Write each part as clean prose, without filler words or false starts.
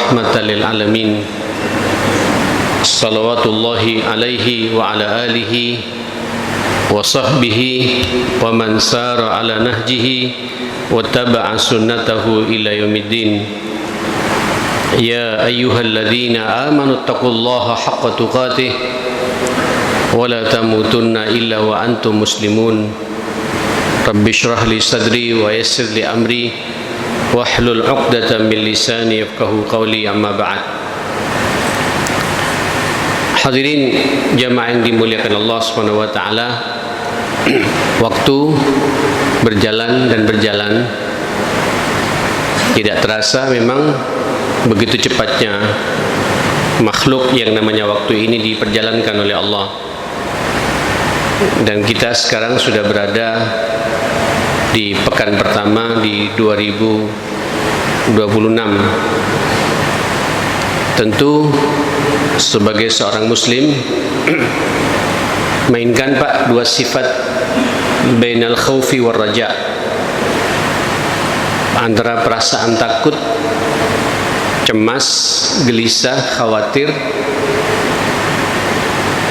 rahmatan lil alamin. Salawatullahi alaihi wa ala alihi wa sahbihi wa man sara ala nahjihi wa taba'a sunnatahu ila yaumiddin. Ya ayyuhalladzina amanu taqullaha haqqa tuqatih wa la tamutunna illa wa antum muslimun. Rabbi shrah li sadri wa yassir li amri wahlul 'uqdatam min lisani yafqahu qawli, amma ba'd. Hadirin jamaah yang dimuliakan Allah Subhanahu wa taala, waktu berjalan dan berjalan, tidak terasa memang begitu cepatnya makhluk yang namanya waktu ini diperjalankan oleh Allah. Dan kita sekarang sudah berada di pekan pertama di 2026. Tentu sebagai seorang muslim mainkan Pak dua sifat bainal khaufi war raja, antara perasaan takut, cemas, gelisah, khawatir,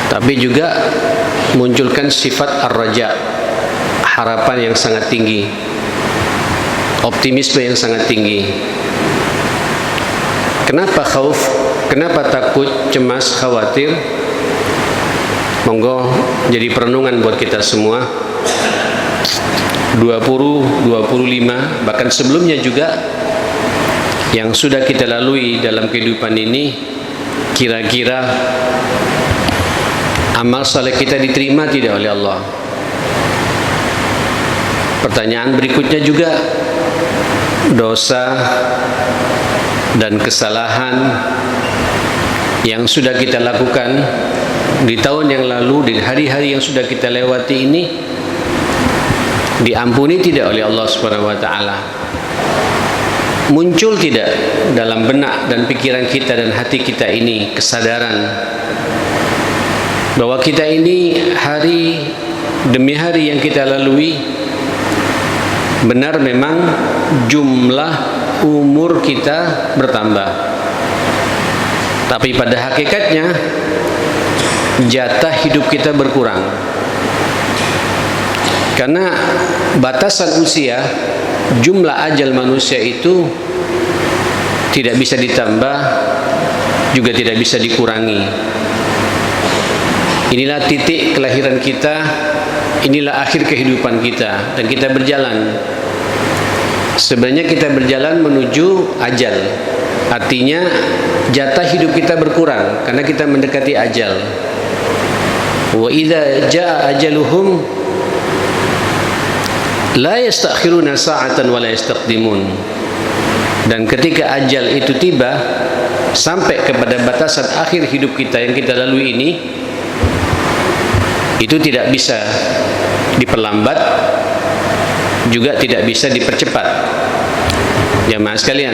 tapi juga munculkan sifat ar-raja, harapan yang sangat tinggi, optimisme yang sangat tinggi. Kenapa khauf? Kenapa takut, cemas, khawatir? Monggo jadi perenungan buat kita semua. 20, 25, bahkan sebelumnya juga yang sudah kita lalui dalam kehidupan ini, kira-kira amal saleh kita diterima tidak oleh Allah? Pertanyaan berikutnya juga, dosa dan kesalahan yang sudah kita lakukan di tahun yang lalu, di hari-hari yang sudah kita lewati ini, diampuni tidak oleh Allah Subhanahu wa taala? Muncul tidak dalam benak dan pikiran kita dan hati kita ini kesadaran bahwa kita ini hari demi hari yang kita lalui, benar memang jumlah umur kita bertambah, tapi pada hakikatnya jatah hidup kita berkurang. Karena batasan usia, jumlah ajal manusia itu tidak bisa ditambah, juga tidak bisa dikurangi. Inilah titik kelahiran kita, inilah akhir kehidupan kita, dan kita berjalan. Sebenarnya kita berjalan menuju ajal, artinya jatah hidup kita berkurang karena kita mendekati ajal. Wa idza jaa ajaluhum la yastakhiruna sa'atan wa la yastaqdimun. Dan ketika ajal itu tiba, sampai kepada batasan akhir hidup kita yang kita lalui ini, itu tidak bisa diperlambat, juga tidak bisa dipercepat. Jamaah sekalian,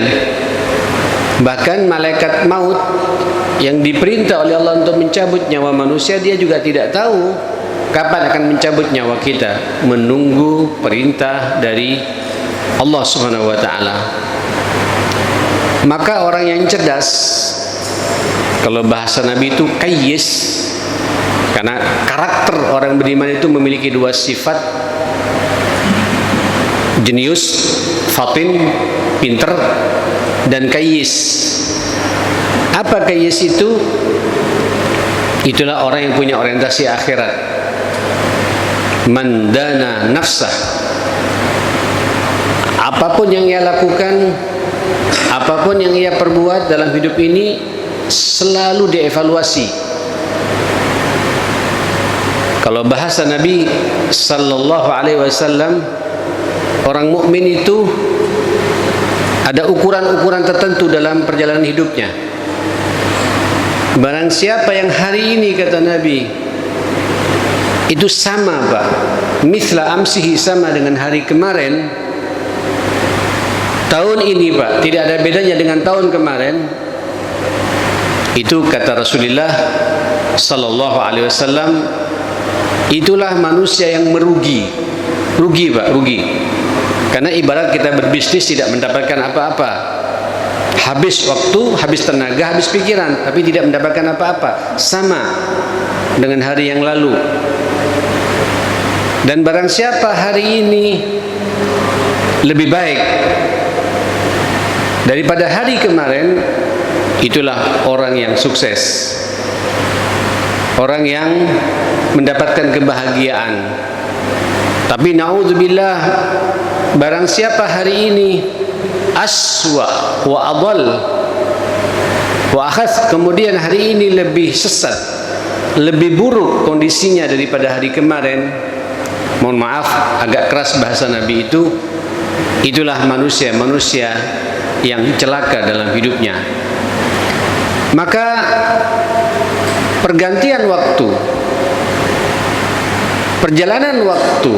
bahkan malaikat maut yang diperintah oleh Allah untuk mencabut nyawa manusia, dia juga tidak tahu kapan akan mencabut nyawa kita, menunggu perintah dari Allah Subhanahu wa taala. Maka orang yang cerdas, kalau bahasa Nabi itu kayyis, karena karakter orang beriman itu memiliki dua sifat, jenius, fatin, pinter, dan kayyis. Apa kayyis itu? Itulah orang yang punya orientasi akhirat. Man dana nafsah, apapun yang ia lakukan, apapun yang ia perbuat dalam hidup ini selalu dievaluasi. Kalau bahasa Nabi sallallahu alaihi wasallam, orang mukmin itu ada ukuran-ukuran tertentu dalam perjalanan hidupnya. Barang siapa yang hari ini, kata Nabi, itu sama Pak, mithla amsihi, sama dengan hari kemarin, tahun ini Pak tidak ada bedanya dengan tahun kemarin, itu kata Rasulullah sallallahu alaihi wasallam, itulah manusia yang merugi. Rugi Pak, rugi. Karena ibarat kita berbisnis tidak mendapatkan apa-apa, habis waktu, habis tenaga, habis pikiran, tapi tidak mendapatkan apa-apa, sama dengan hari yang lalu. Dan barang siapa hari ini lebih baik daripada hari kemarin, itulah orang yang sukses, orang yang mendapatkan kebahagiaan. Tapi naudzubillah, barang siapa hari ini aswa wa adal wa akhas, kemudian hari ini lebih sesat, lebih buruk kondisinya daripada hari kemarin, mohon maaf agak keras bahasa Nabi itu, itulah manusia yang celaka dalam hidupnya. Maka pergantian waktu, perjalanan waktu,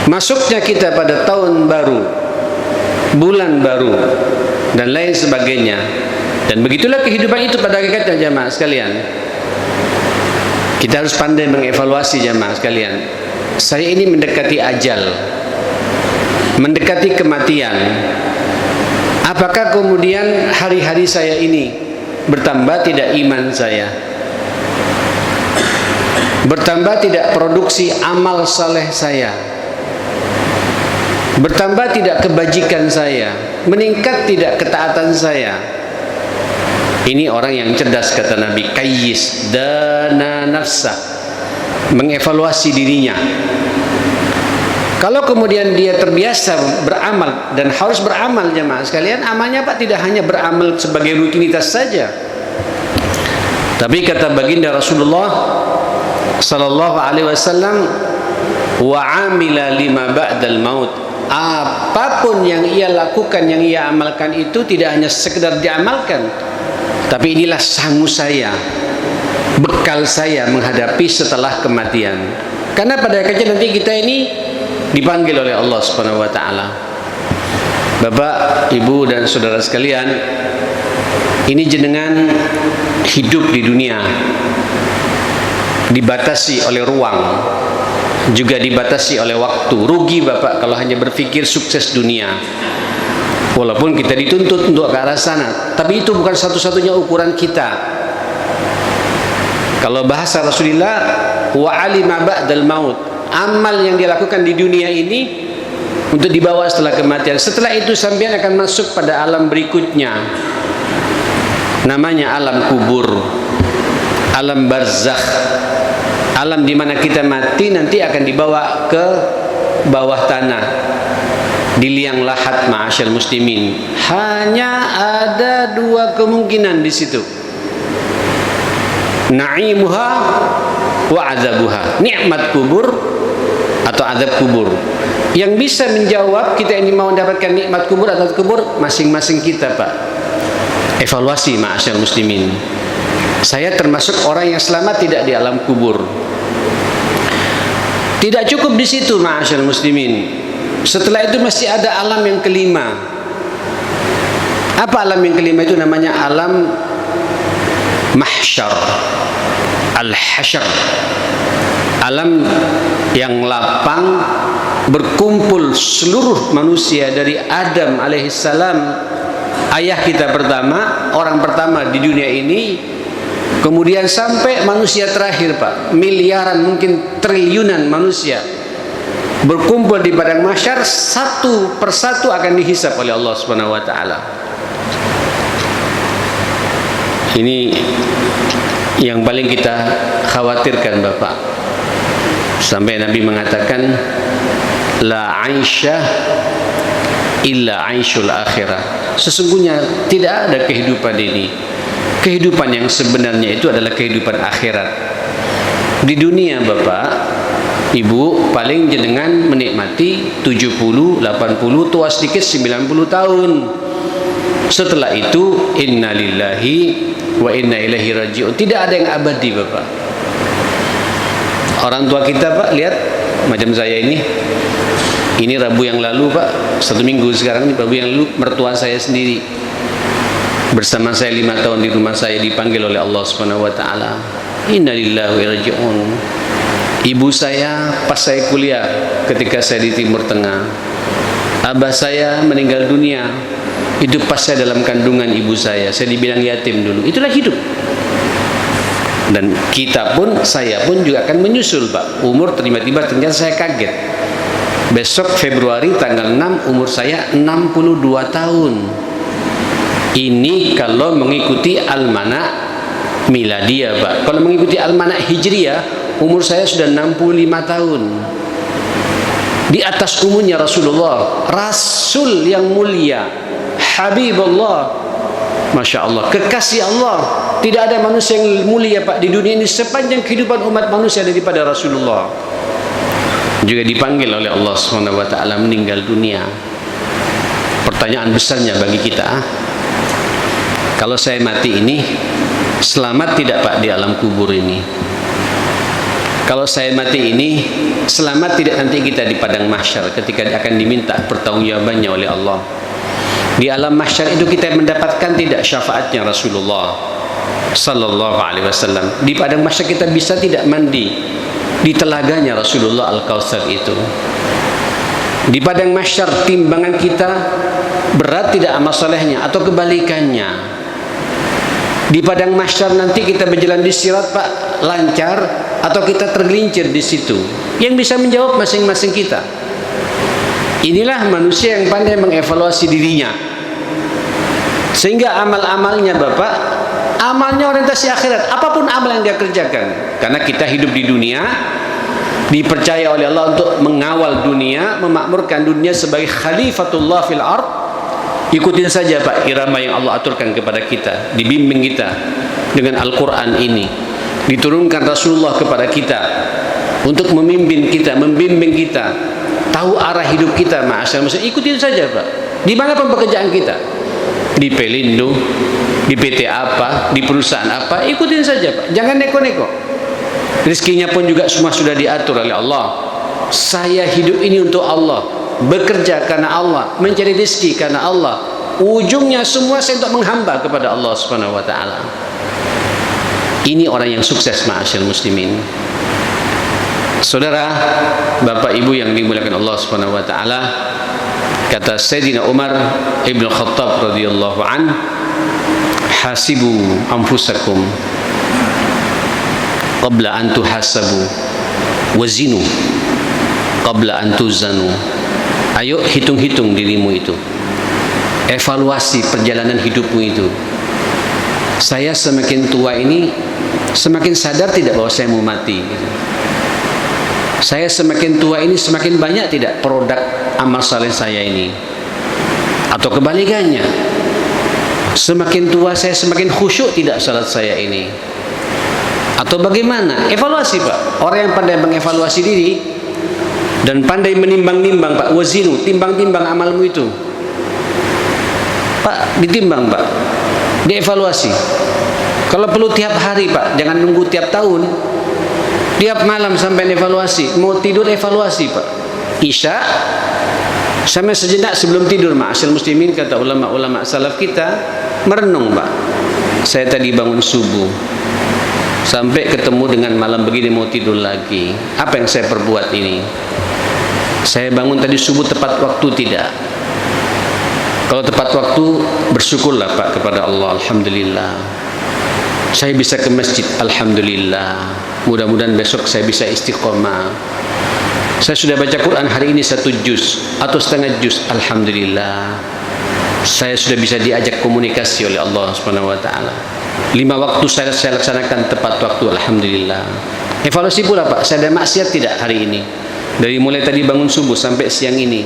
masuknya kita pada tahun baru, bulan baru, dan lain sebagainya. Dan begitulah kehidupan itu pada hakikatnya, jamaah sekalian. Kita harus pandai mengevaluasi, jamaah sekalian. Saya ini mendekati ajal, mendekati kematian. Apakah kemudian hari-hari saya ini bertambah tidak iman saya? Bertambah tidak produksi amal saleh saya? Bertambah tidak kebajikan saya? Meningkat tidak ketaatan saya? Ini orang yang cerdas, kata Nabi, kayyis dana nafsah, mengevaluasi dirinya. Kalau kemudian dia terbiasa beramal, dan harus beramal, jemaah sekalian, amalnya Pak tidak hanya beramal sebagai rutinitas saja, tapi kata baginda Rasulullah sallallahu alaihi wasallam, wa amila lima ba'dal maut, apapun yang ia lakukan, yang ia amalkan itu tidak hanya sekedar diamalkan, tapi inilah sangu saya, bekal saya menghadapi setelah kematian. Karena pada akhirnya nanti kita ini dipanggil oleh Allah Subhanahu wa taala. Bapak, Ibu dan saudara sekalian, ini jenengan hidup di dunia dibatasi oleh ruang, juga dibatasi oleh waktu. Rugi Bapak kalau hanya berpikir sukses dunia. Walaupun kita dituntut untuk ke arah sana, tapi itu bukan satu-satunya ukuran kita. Kalau bahasa Rasulullah, wa alima ba'dal maut, amal yang dilakukan di dunia ini untuk dibawa setelah kematian. Setelah itu sampean akan masuk pada alam berikutnya, namanya alam kubur, alam barzakh, alam di mana kita mati nanti akan dibawa ke bawah tanah, di liang lahat, ma'asyal muslimin. Hanya ada dua kemungkinan di situ, na'imuha wa azabuha, nikmat kubur atau azab kubur. Yang bisa menjawab kita ini mau mendapatkan nikmat kubur atau kubur, masing-masing kita Pak. Evaluasi, ma'asyal muslimin. Saya termasuk orang yang selamat tidak di alam kubur. Tidak cukup di situ, ma'asyal muslimin. Setelah itu masih ada alam yang kelima. Apa alam yang kelima itu? Namanya alam mahsyar, al-hasyar, alam yang lapang, berkumpul seluruh manusia dari Adam alaihissalam, ayah kita pertama, orang pertama di dunia ini, kemudian sampai manusia terakhir Pak, miliaran mungkin triliunan manusia berkumpul di padang mahsyar, satu persatu akan dihisab oleh Allah Subhanahu wa taala. Ini yang paling kita khawatirkan Bapak. Sampai Nabi mengatakan, la aisyah illa aisyul akhirah. Sesungguhnya tidak ada kehidupan ini. Kehidupan yang sebenarnya itu adalah kehidupan akhirat. Di dunia Bapak, Ibu, paling jenengan menikmati 70, 80, tua sedikit 90 tahun. Setelah itu innalillahi wa inna ilaihi raji'un. Tidak ada yang abadi Bapak. Orang tua kita Pak, lihat macam saya ini Rabu yang lalu Pak, 1 minggu sekarang ini, Rabu yang lalu mertua saya sendiri bersama saya 5 tahun di rumah saya dipanggil oleh Allah Subhanahu wa taala. Innalillahi wa inna ilaihi raji'un. Ibu saya pas saya kuliah ketika saya di Timur Tengah, Abah saya meninggal dunia, itu pas saya dalam kandungan ibu saya dibilang yatim dulu. Itulah hidup. Dan kita pun, saya pun juga akan menyusul Pak. Umur tiba-tiba ternyata saya kaget. Besok Februari tanggal 6 umur saya 62 tahun. Ini kalau mengikuti almanak miladiyah Pak. Kalau mengikuti almanak hijriyah, umur saya sudah 65 tahun. Di atas umurnya Rasulullah, Rasul yang mulia, Habibullah, Masya Allah, kekasih Allah. Tidak ada manusia yang mulia Pak di dunia ini sepanjang kehidupan umat manusia daripada Rasulullah. Juga dipanggil oleh Allah SWT meninggal dunia. Pertanyaan besarnya bagi kita, kalau saya mati ini, selamat tidak Pak di alam kubur ini? Kalau saya mati ini, selamat tidak nanti kita di padang mahsyar ketika akan diminta pertanggungjawabannya oleh Allah? Di alam mahsyar itu kita mendapatkan tidak syafaatnya Rasulullah sallallahu alaihi wasallam? Di padang mahsyar kita bisa tidak mandi di telaganya Rasulullah Al-Kautsar itu? Di padang mahsyar timbangan kita berat tidak amal solehnya atau kebalikannya? Di padang mahsyar nanti kita berjalan di sirat Pak, lancar atau kita tergelincir di situ? Yang bisa menjawab masing-masing kita. Inilah manusia yang pandai mengevaluasi dirinya. Sehingga amal-amalnya Bapak, amalnya orientasi akhirat, apapun amal yang dia kerjakan. Karena kita hidup di dunia, dipercaya oleh Allah untuk mengawal dunia, memakmurkan dunia sebagai khalifatullah fil ard. Ikutin saja Pak irama yang Allah aturkan kepada kita, dibimbing kita dengan Al-Quran ini, diturunkan Rasulullah kepada kita untuk memimpin kita, membimbing kita, tahu arah hidup kita. Ma'asyar muslim, ikutin saja Pak. Di mana pun pekerjaan kita, di Pelindo, di PT apa, di perusahaan apa, ikutin saja Pak. Jangan neko-neko. Rizkinya pun juga semua sudah diatur oleh Allah. Saya hidup ini untuk Allah, bekerja karena Allah, mencari rezeki karena Allah. Ujungnya semua saya untuk menghamba kepada Allah Subhanahu wa taala. Ini orang yang sukses ma'asyil muslimin. Saudara, Bapak Ibu yang dimuliakan Allah Subhanahu wa taala, kata Sayyidina Umar Ibn Khattab radhiyallahu an, hasibu anfusakum qabla an tuhasabu wazinu qabla an tuzanu. Ayo hitung-hitung dirimu itu, evaluasi perjalanan hidupmu itu. Saya semakin tua ini semakin sadar tidak bahwa saya mau mati gitu. Saya semakin tua ini semakin banyak tidak produk amal saleh saya ini, atau kebalikannya, semakin tua saya semakin khusyuk tidak salat saya ini, atau bagaimana? Evaluasi Pak. Orang yang pandai mengevaluasi diri dan pandai menimbang-nimbang Pak, wazinu, timbang-timbang amalmu itu Pak, ditimbang Pak, dievaluasi. Kalau perlu tiap hari Pak, jangan nunggu tiap tahun, tiap malam sampai evaluasi. Mau tidur evaluasi Pak, Isya sampai sejenak sebelum tidur ma'asyil muslimin, kata ulama-ulama salaf kita, merenung Pak. Saya tadi bangun subuh sampai ketemu dengan malam begini mau tidur lagi, apa yang saya perbuat ini? Saya bangun tadi subuh tepat waktu tidak? Kalau tepat waktu, bersyukurlah Pak kepada Allah, alhamdulillah. Saya bisa ke masjid, alhamdulillah. Mudah-mudahan besok saya bisa istiqomah. Saya sudah baca Quran hari ini 1 juz atau setengah juz, alhamdulillah. Saya sudah bisa diajak komunikasi oleh Allah Subhanahu wa taala. 5 waktu saya laksanakan tepat waktu, alhamdulillah. Evaluasi pula Pak, saya ada maksiat tidak hari ini? Dari mulai tadi bangun subuh sampai siang ini.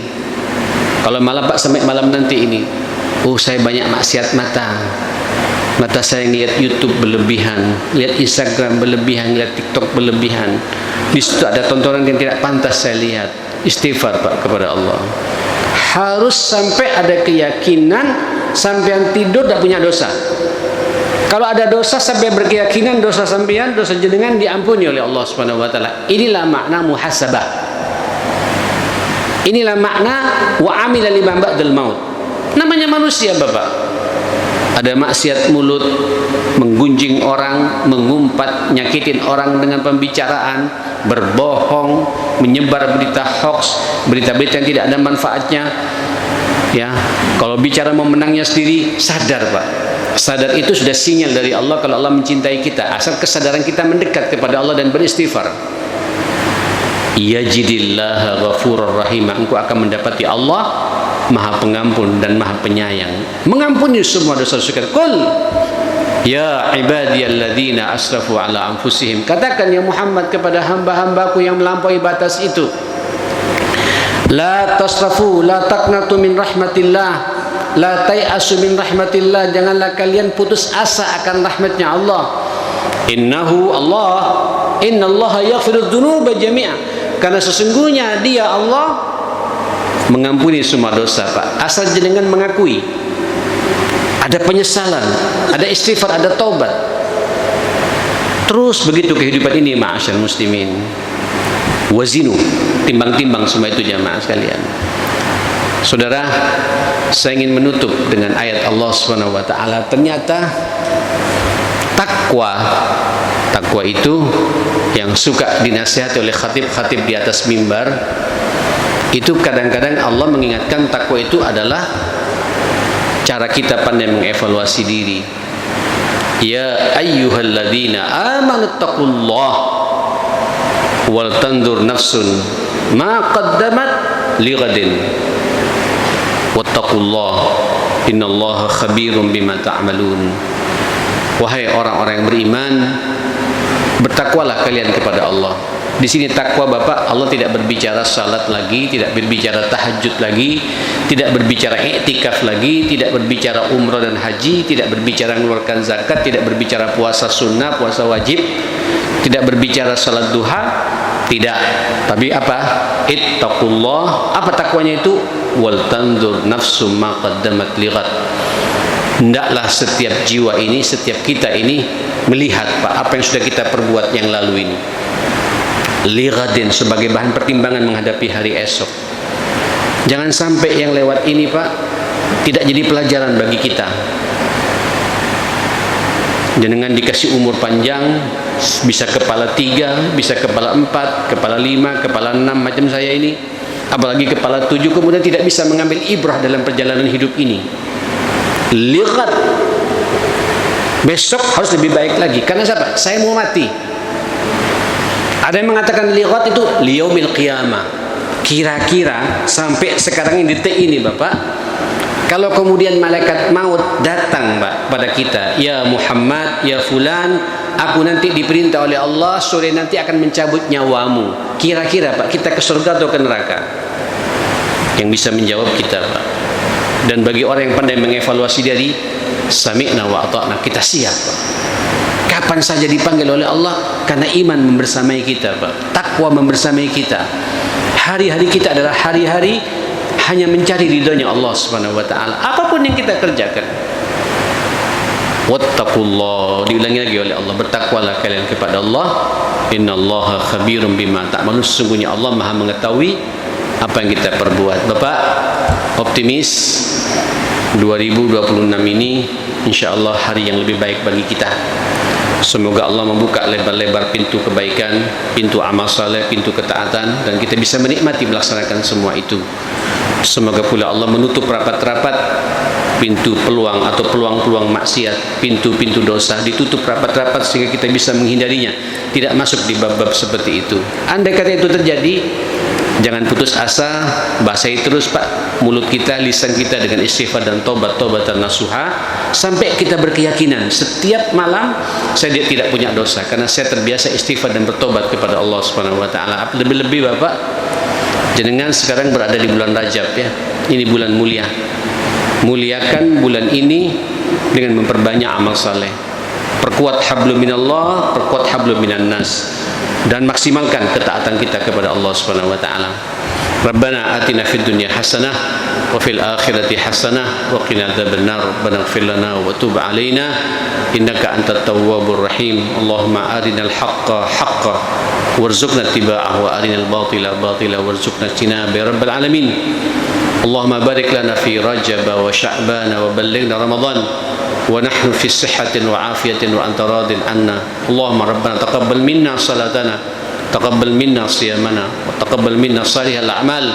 Kalau malam Pak, sampai malam nanti ini, oh saya banyak maksiat mata. Mata saya lihat YouTube berlebihan, lihat Instagram berlebihan, lihat TikTok berlebihan. Di situ ada tontonan yang tidak pantas saya lihat. Istighfar Pak kepada Allah. Harus sampai ada keyakinan sampean tidur tidak punya dosa. Kalau ada dosa sampai berkeyakinan dosa sampean, dosa jenengan diampuni oleh Allah Subhanahu wa taala. Inilah makna muhasabah. Inilah makna wa amila lima ba'dal maut. Namanya manusia Bapak. Ada maksiat mulut, menggunjing orang, mengumpat, nyakitin orang dengan pembicaraan, berbohong, menyebar berita hoax, berita-berita yang tidak ada manfaatnya. Ya, kalau bicara memenangnya sendiri, sadar Pak. Sadar itu sudah sinyal dari Allah kalau Allah mencintai kita. Asal kesadaran kita mendekat kepada Allah dan beristighfar. Yajidillaha ghafurur rahimah. Engkau akan mendapati Allah Maha Pengampun dan Maha Penyayang. Mengampuni semua dosa-dosa kita. Qul ya ibadiyalladzina asrafu ala anfusihim. Katakan ya Muhammad kepada hamba-hambaku yang melampaui batas itu. La tasrafu, la taqnatu min rahmatillah, la tayasu min rahmatillah. Janganlah kalian putus asa akan rahmatnya Allah. Innahu Allah, innallaha yaghfiru dzunuba jami'a. Karena sesungguhnya Dia Allah mengampuni semua dosa Pak. Asal jenengan mengakui, ada penyesalan, ada istighfar, ada taubat. Terus begitu kehidupan ini ma'asyar muslimin. Wazinu, timbang-timbang semua itu jamaah sekalian. Saudara, saya ingin menutup dengan ayat Allah Subhanahu wa taala. Ternyata takwa itu yang suka dinasihati oleh khatib-khatib di atas mimbar. Itu kadang-kadang Allah mengingatkan takwa itu adalah cara kita pandai mengevaluasi diri. Ya ayyuhalladzina amanu taqullaha wal tandur nafsun ma qaddamat lighadin wattaqullaha innallaha khabirum bima ta'malun. Wahai orang-orang yang beriman, bertakwalah kalian kepada Allah. Di sini takwa Bapak, Allah tidak berbicara salat lagi, tidak berbicara tahajud lagi, tidak berbicara iktikaf lagi, tidak berbicara umrah dan haji, tidak berbicara mengeluarkan zakat, tidak berbicara puasa sunnah, puasa wajib, tidak berbicara salat duha, tidak. Tapi apa? Ittaqullah. Apa takwanya itu? Wal tandur nafsum ma qaddamat lighad. Hendaklah setiap jiwa ini, setiap kita ini melihat Pak, apa yang sudah kita perbuat yang lalu ini. Lighadin, sebagai bahan pertimbangan menghadapi hari esok. Jangan sampai yang lewat ini Pak tidak jadi pelajaran bagi kita. Jenengan dikasih umur panjang, bisa kepala 3, bisa kepala 4, kepala 5, kepala 6 macam saya ini, apalagi kepala 7, kemudian tidak bisa mengambil ibrah dalam perjalanan hidup ini. Lighad. Besok harus lebih baik lagi. Karena siapa? Saya mau mati. Ada yang mengatakan lighad itu liyaumil qiyamah. Kira-kira sampai sekarang ini, detik ini Bapak, kalau kemudian malaikat maut datang Pak pada kita, ya Muhammad, ya fulan, aku nanti diperintah oleh Allah sore nanti akan mencabut nyawamu. Kira-kira Pak, kita ke surga atau ke neraka? Yang bisa menjawab kita Pak. Dan bagi orang yang pandai mengevaluasi diri, sami'na wa ata'na, kita siap Pak. Kapan saja dipanggil oleh Allah, karena iman membersamai kita Pak, takwa membersamai kita. Hari-hari kita adalah hari-hari hanya mencari ridhonya Allah Subhanahu wa taala. Apapun yang kita kerjakan. Wattaqullah, diulangi lagi oleh Allah, bertakwalah kalian kepada Allah. Innallaha khabirum bima ta'malun. Sesungguhnya Allah Maha mengetahui apa yang kita perbuat. Bapak optimis 2026 ini insyaallah hari yang lebih baik bagi kita. Semoga Allah membuka lebar-lebar pintu kebaikan, pintu amal saleh, pintu ketaatan, dan kita bisa menikmati melaksanakan semua itu. Semoga pula Allah menutup rapat-rapat pintu peluang atau peluang-peluang maksiat, pintu-pintu dosa ditutup rapat-rapat sehingga kita bisa menghindarinya, tidak masuk di bab-bab seperti itu. Andai kata itu terjadi, jangan putus asa, basahi terus Pak mulut kita, lisan kita dengan istighfar dan taubat-taubatan nasuha, sampai kita berkeyakinan setiap malam saya tidak punya dosa karena saya terbiasa istighfar dan bertobat kepada Allah Subhanahu wa taala. Lebih-lebih Bapak, jenengan sekarang berada di bulan Rajab ya. Ini bulan mulia. Muliakan bulan ini dengan memperbanyak amal saleh. Perkuat hablum minallah, perkuat hablum minan nas, dan maksimalkan ketaatan kita kepada Allah Subhanahu wa taala. Rabbana atina fid dunya hasanah wa fil akhirati hasanah wa qina adzabannar. Rabbana ighfir lana wa tub alaina innaka antat tawwabur rahim. Allahumma arinal haqqo haqqan warzuqna ittiba'ahu wa arinal batila batila warzuqna ijtinaba ya rabbal alamin. Allahumma barik lana fi Rajab wa Sya'ban wa ballighna Ramadan wa nahnu fi sihhatin wa afiyatin wa anta radin anna. Allahumma rabbana taqabbal minna salatana, taqabbal minna siyamana, wa taqabbal minna salihal a'mal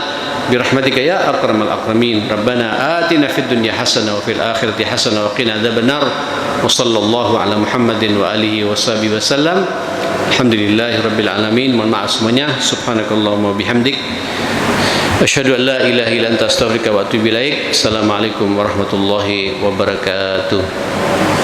برحمتك يا أكرم الأكرمين. ربنا آتنا في الدنيا حسنة وفي الآخرة حسنة وقنا عذاب النار. وصلى الله على محمد وآله وصحبه وسلم. Alhamdulillahi Rabbil Alamin. Mohon maaf semuanya. Subhanakallahumma bihamdik, asyhadu an la ilaha illa anta astaghfiruka wa atubu ilaik. Assalamualaikum warahmatullahi wabarakatuh.